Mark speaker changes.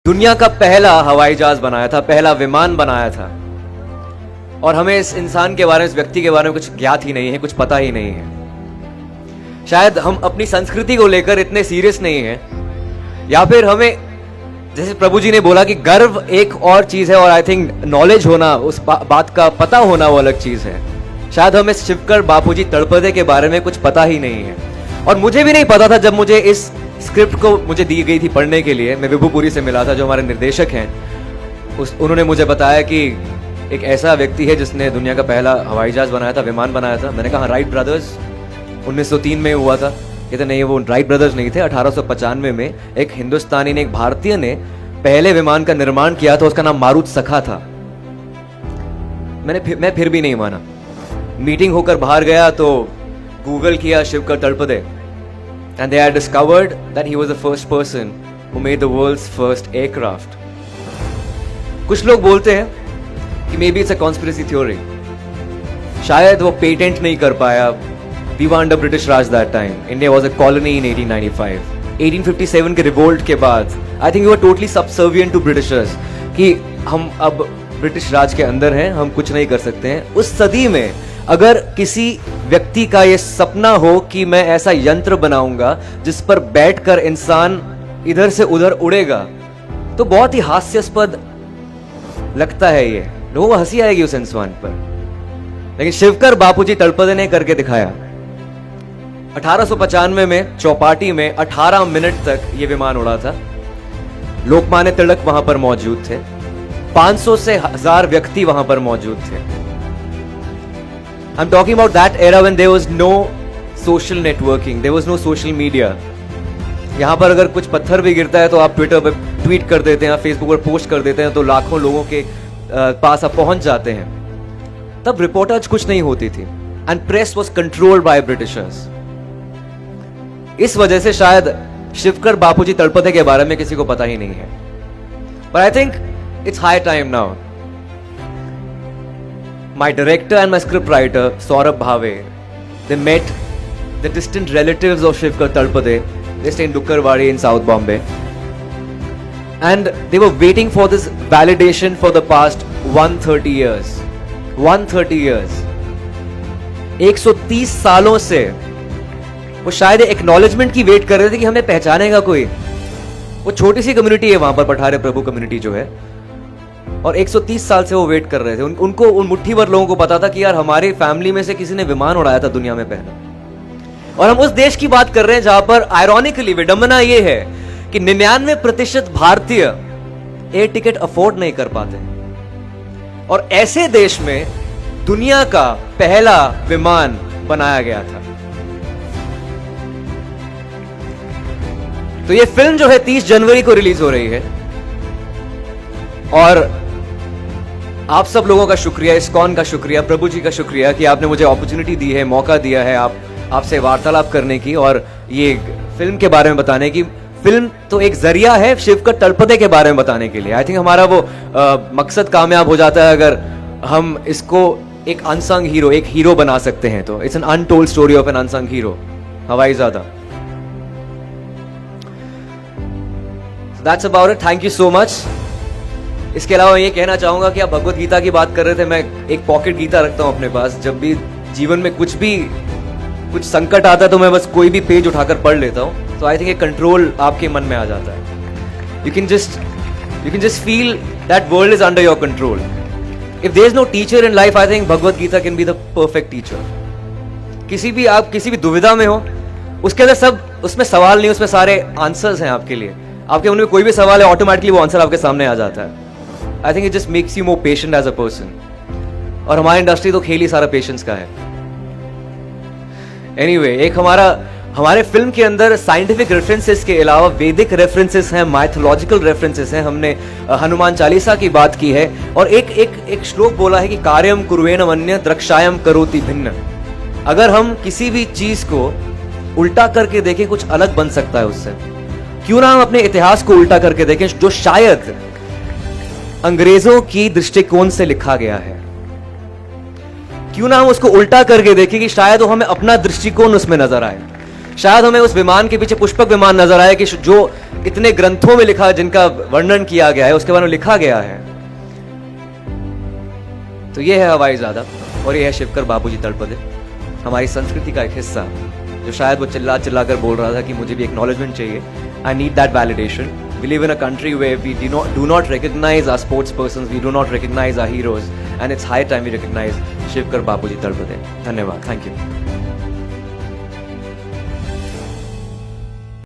Speaker 1: दुनिया का पहला हवाई जहाज बनाया था, पहला विमान बनाया था। और हमें इस इंसान के बारे में, इस व्यक्ति के बारे में कुछ ज्ञात ही नहीं है, कुछ पता ही नहीं है। शायद हम अपनी संस्कृति को लेकर इतने सीरियस नहीं हैं, या फिर हमें, जैसे प्रभु जी ने बोला कि गर्व एक और चीज है और आई थिंक नॉलेज होना, उस बात का पता होना वो अलग चीज है। शायद हमें शिवकर बापूजी तड़पदे के बारे में कुछ पता ही नहीं है। और मुझे भी नहीं पता था जब मुझे इस स्क्रिप्ट को मुझे दी गई थी पढ़ने के लिए। मैं विभुपुरी से मिला था जो हमारे निर्देशक हैं। उन्होंने मुझे बताया कि एक ऐसा व्यक्ति है जिसने दुनिया का पहला हवाई जहाज बनाया था, विमान बनाया था। मैंने कहा राइट ब्रदर्स, 1903 में हुआ था। कहते नहीं, वो राइट ब्रदर्स नहीं थे। 1895 में एक हिंदुस्तानी ने, एक भारतीय ने पहले विमान का निर्माण किया था। उसका नाम मारुत सखा था। मैं फिर भी नहीं माना। मीटिंग होकर बाहर गया तो गूगल किया Shivkar तड़पदे, and they had discovered that he was the first person who made the world's first aircraft. कुछ लोग बोलते हैं कि maybe it's a conspiracy theory. शायद वो पेटेंट नहीं कर पाया। We were under British Raj that time. India was a colony in 1895. 1857 के रिवोल्ट के बाद I think we were totally subservient to Britishers, कि हम अब ब्रिटिश राज के अंदर हैं, हम कुछ नहीं कर सकते हैं। उस सदी में अगर किसी व्यक्ति का ये सपना हो कि मैं ऐसा यंत्र बनाऊंगा जिस पर बैठकर इंसान इधर से उधर उड़ेगा, तो बहुत ही हास्यास्पद लगता है। ये लोगों को हंसी आएगी उस इंसान पर, लेकिन शिवकर बापूजी तड़पदे ने करके दिखाया। 1895 में चौपाटी में 18 मिनट तक ये विमान उड़ा था। लोकमान्य तिलक वहां पर मौजूद थे। 500 से 1000 व्यक्ति वहां पर मौजूद थे। I'm talking about that era when there was no social networking, there was no social media. यहाँ पर अगर कुछ पत्थर भी गिरता है तो आप ट्विटर पर ट्वीट कर देते हैं, फेसबुक पर पोस्ट कर देते हैं, तो लाखों लोगों के पास आप पहुंच जाते हैं। तब रिपोर्टर्स कुछ नहीं होती थी and press was controlled by Britishers. इस वजह से शायद शिवकर बापूजी तड़पदे के बारे में किसी को पता ही नहीं है। But I think it's high time now. My director and my script writer, Saurabh Bhave, they met the distant relatives of Shivkar Talpade. They stay in Dukkarwadi in South Bombay. And they were waiting for this validation for the past 130 years. 130 years. 130 सालों से वो शायद acknowledgement की wait कर रहे थे कि हमें पहचानेगा कोई। वो छोटी सी कम्युनिटी है वहां पर, पठारे प्रभु कम्युनिटी जो है, और 130 साल से वो वेट कर रहे थे। उनको, उन मुट्ठी भर लोगों को पता था कि यार हमारी फैमिली में से किसी ने विमान उड़ाया था दुनिया में पहला। और हम उस देश की बात कर रहे हैं जहां पर आयरॉनिकली विडंबना ये है कि 99% भारतीय एयर टिकट अफोर्ड नहीं कर पाते, और ऐसे देश में दुनिया का पहला विमान बनाया गया था। तो ये फिल्म जो है 30 जनवरी को रिलीज हो रही है। और आप सब लोगों का शुक्रिया, इस्कॉन का शुक्रिया, प्रभु जी का शुक्रिया कि आपने मुझे अपॉर्चुनिटी दी है, मौका दिया है आपसे वार्तालाप करने की और ये फिल्म के बारे में बताने की। फिल्म तो एक जरिया है शिवकर तड़पदे के बारे में बताने के लिए। आई थिंक हमारा वो मकसद कामयाब हो जाता है अगर हम इसको एक अनसंग हीरो, एक हीरो बना सकते हैं। तो it's an untold story of an unsung hero, Hawaizaada. That's about it. Thank you so much. इसके अलावा ये कहना चाहूंगा कि आप भगवत गीता की बात कर रहे थे। मैं एक पॉकेट गीता रखता हूं अपने पास। जब भी जीवन में कुछ संकट आता है तो मैं बस कोई भी पेज उठाकर पढ़ लेता हूं। तो आई थिंक एक कंट्रोल आपके मन में आ जाता है। You can just feel that world is under your control. If there is no teacher in life, I think Bhagavad Gita can be the perfect teacher. आप किसी भी दुविधा में हो, उसके अंदर सब, उसमें सवाल नहीं, उसमें सारे आंसर्स हैं आपके लिए। आपके मन में कोई भी सवाल है, ऑटोमेटिकली वो आंसर आपके सामने आ जाता है। I think it just makes you more patient as a person. और हमारी इंडस्ट्री तो खेल ही सारा पेशेंस का है। Anyway, एक हमारे फिल्म के अंदर साइंटिफिक रेफरेंसेस के अलावा वैदिक रेफरेंसेस हैं, माइथोलॉजिकल रेफरेंसेस हैं। हमने हनुमान चालीसा की बात की है और एक श्लोक बोला है कि कार्यम कुर्वेण वन्य द्रक्षायम करोति भिन्न। अगर हम किसी भी चीज को उल्टा करके देखें, कुछ अलग बन सकता है उससे। क्यों ना हम अपने इतिहास को उल्टा करके देखें, जो शायद अंग्रेजों की दृष्टिकोण से लिखा गया है। क्यों ना हम उसको उल्टा करके देखें कि शायद वो हमें अपना दृष्टिकोण उसमें नजर आए। शायद हमें उस विमान के पीछे पुष्पक विमान नजर आए कि जो इतने ग्रंथों में लिखा, जिनका वर्णन किया गया है, उसके बारे में लिखा गया है। तो ये है हवाई ज़ादा और ये है शिवकर बाबूजी तड़पदे, हमारी संस्कृति का एक हिस्सा, जो शायद वो चिल्ला चिल्ला कर बोल रहा था कि मुझे भी एक्नॉलेजमेंट चाहिए। I need that validation. We live in a country where we do not recognize our sports persons, we do not recognize our heroes, and it's high time we recognize Shivkar Babuji Talpade. धन्यवाद, thank you.